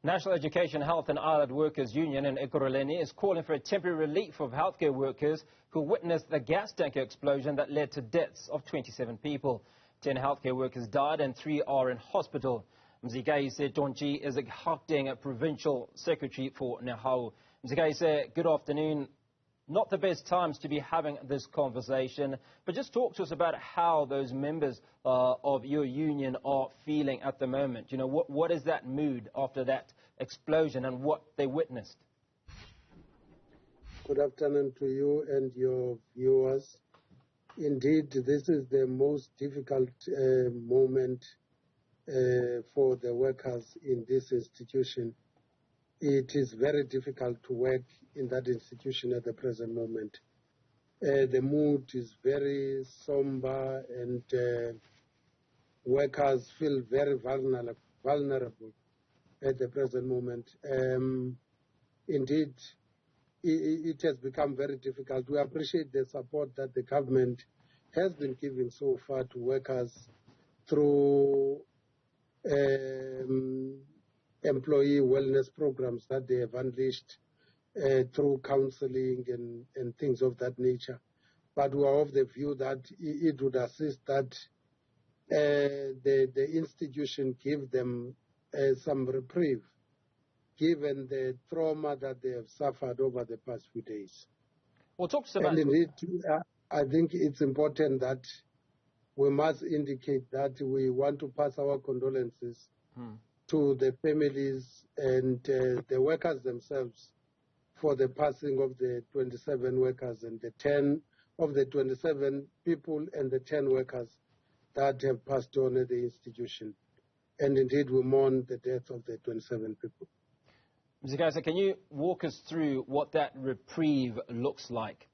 National Education, Health and Allied Workers Union in Ekurhuleni is calling for a temporary relief of healthcare workers who witnessed the gas tanker explosion that led to deaths of 27 people. 10 healthcare workers died and 3 are in hospital. Mzikayise Tshontshi is a Gauteng Provincial Secretary for NEHAWU. Mzikayise, good afternoon. Not the best times to be having this conversation, but just talk to us about how those members of your union are feeling at the moment. You know, what is that mood after that explosion and what they witnessed? Good afternoon to you and your viewers. Indeed, this is the most difficult moment for the workers in this institution. It is very difficult to work in that institution at the present moment. The mood is very somber and workers feel very vulnerable at the present moment. Indeed, it has become very difficult. We appreciate the support that the government has been giving so far to workers through employee wellness programs that they have unleashed through counseling and things of that nature. But we are of the view that it would assist that the institution give them some reprieve, given the trauma that they have suffered over the past few days. Well, talk to us about... And indeed, I think it's important that we must indicate that we want to pass our condolences to the families and the workers themselves for the passing of the 27 workers and the 10 of the 27 people and the 10 workers that have passed on at the institution. And indeed, we mourn the death of the 27 people. Mzikayise, can you walk us through what that reprieve looks like?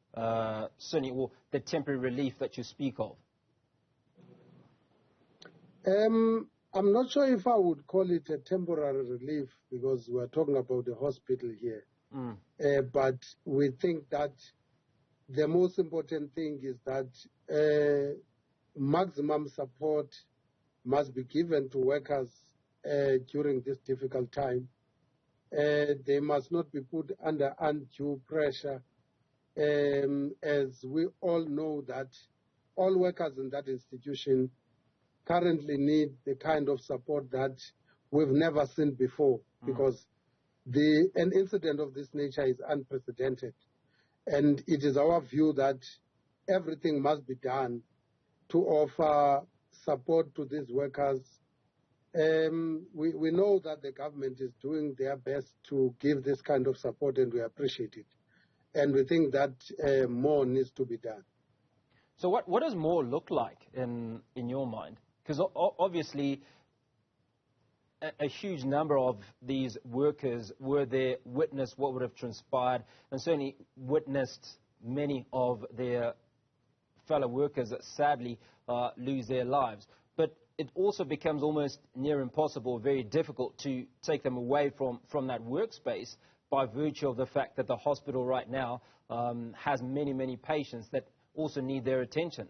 Certainly, or the temporary relief that you speak of. I'm not sure if I would call it a temporary relief because we're talking about the hospital here. But we think that the most important thing is that maximum support must be given to workers during this difficult time. They must not be put under undue pressure, as we all know that all workers in that institution currently need the kind of support that we've never seen before, because an incident of this nature is unprecedented. And it is our view that everything must be done to offer support to these workers. We know that the government is doing their best to give this kind of support, and we appreciate it. And we think that more needs to be done. So what does more look like in your mind? Because obviously a huge number of these workers were there, witnessed what would have transpired, and certainly witnessed many of their fellow workers that sadly lose their lives. But it also becomes almost near impossible, very difficult to take them away from that workspace by virtue of the fact that the hospital right now has many, many patients that also need their attention.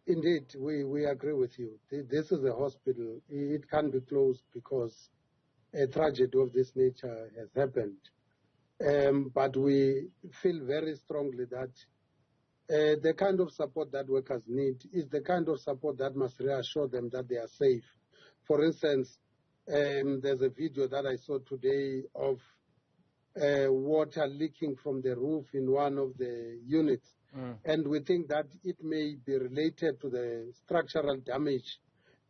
Indeed, we agree with you. This is a hospital. It can't be closed because a tragedy of this nature has happened. But we feel very strongly that the kind of support that workers need is the kind of support that must reassure them that they are safe. For instance, there's a video that I saw today of water leaking from the roof in one of the units. And we think that it may be related to the structural damage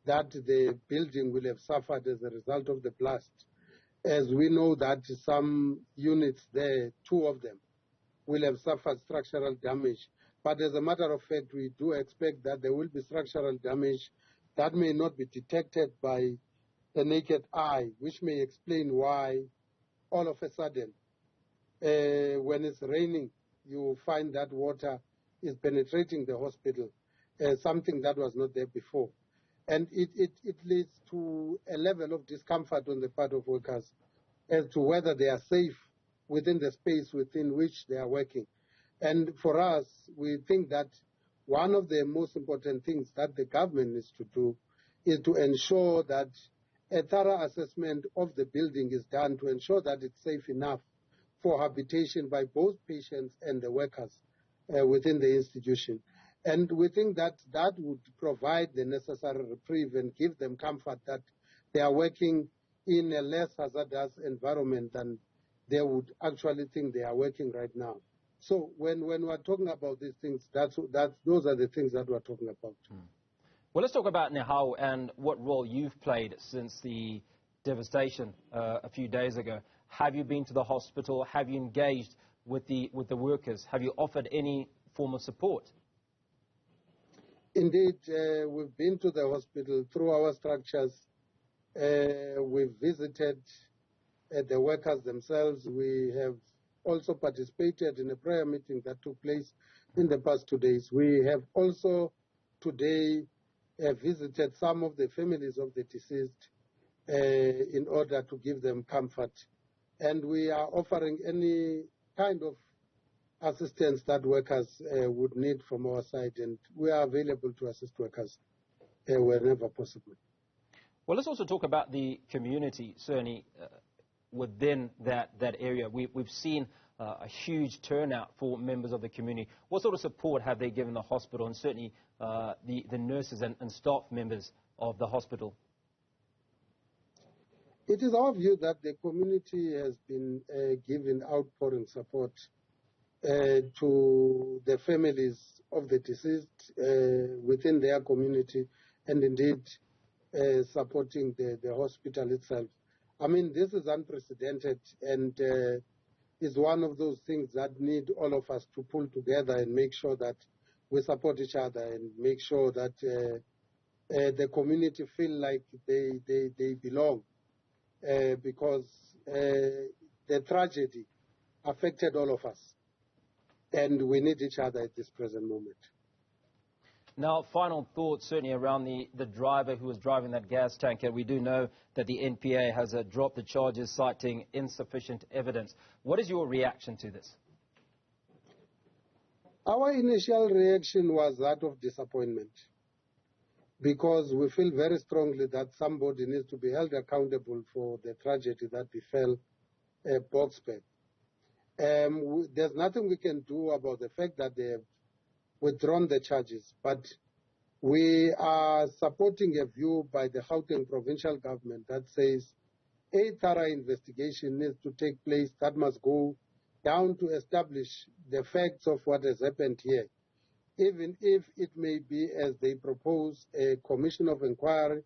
that the building will have suffered as a result of the blast. As we know that some units there, 2 of them, will have suffered structural damage. But as a matter of fact, we do expect that there will be structural damage that may not be detected by the naked eye, which may explain why all of a sudden, when it's raining, you find that water is penetrating the hospital, something that was not there before. And it leads to a level of discomfort on the part of workers as to whether they are safe within the space within which they are working. And for us, we think that one of the most important things that the government needs to do is to ensure that a thorough assessment of the building is done to ensure that it's safe enough for habitation by both patients and the workers within the institution. And we think that that would provide the necessary reprieve and give them comfort that they are working in a less hazardous environment than they would actually think they are working right now. So when we're talking about these things, those are the things that we're talking about. Well, let's talk about NEHAWU and what role you've played since the devastation a few days ago. Have you been to the hospital? Have you engaged with the workers? Have you offered any form of support? Indeed, we've been to the hospital through our structures. We've visited the workers themselves. We have also participated in a prayer meeting that took place in the past 2 days. We have also today visited some of the families of the deceased in order to give them comfort. And we are offering any kind of assistance that workers would need from our side, and we are available to assist workers wherever possible. Well, let's also talk about the community, certainly within that area. We've seen a huge turnout for members of the community. What sort of support have they given the hospital, and certainly the nurses and staff members of the hospital? It is our view that the community has been giving outpouring support to the families of the deceased within their community, and indeed supporting the hospital itself. I mean, this is unprecedented, and is one of those things that need all of us to pull together and make sure that we support each other and make sure that the community feel like they belong, because the tragedy affected all of us, and we need each other at this present moment. Now, final thoughts certainly around the driver who was driving that gas tanker. We do know that the NPA has dropped the charges citing insufficient evidence. What is your reaction to this? Our initial reaction was that of disappointment, because we feel very strongly that somebody needs to be held accountable for the tragedy that befell Boksburg. There's nothing we can do about the fact that they have withdrawn the charges, but we are supporting a view by the Gauteng provincial government that says a thorough investigation needs to take place that must go down to establish the facts of what has happened here, even if it may be, as they propose, a commission of inquiry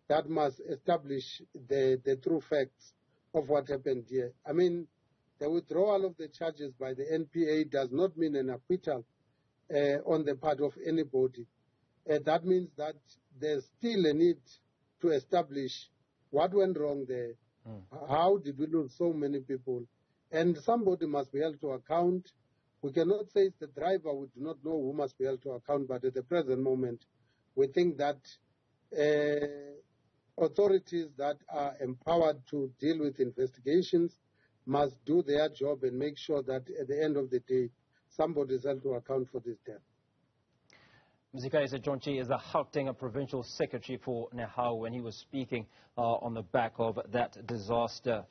that must establish the true facts of what happened here. I mean, the withdrawal of the charges by the NPA does not mean an acquittal on the part of anybody. That means that there's still a need to establish what went wrong there. How did we lose so many people? And somebody must be held to account. We cannot say it's the driver. We do not know who must be held to account, but at the present moment, we think that authorities that are empowered to deal with investigations must do their job and make sure that at the end of the day, somebody is held to account for this death. Mzikayise Tshontshi is the Gauteng Provincial Secretary for NEHAWU, and he was speaking on the back of that disaster.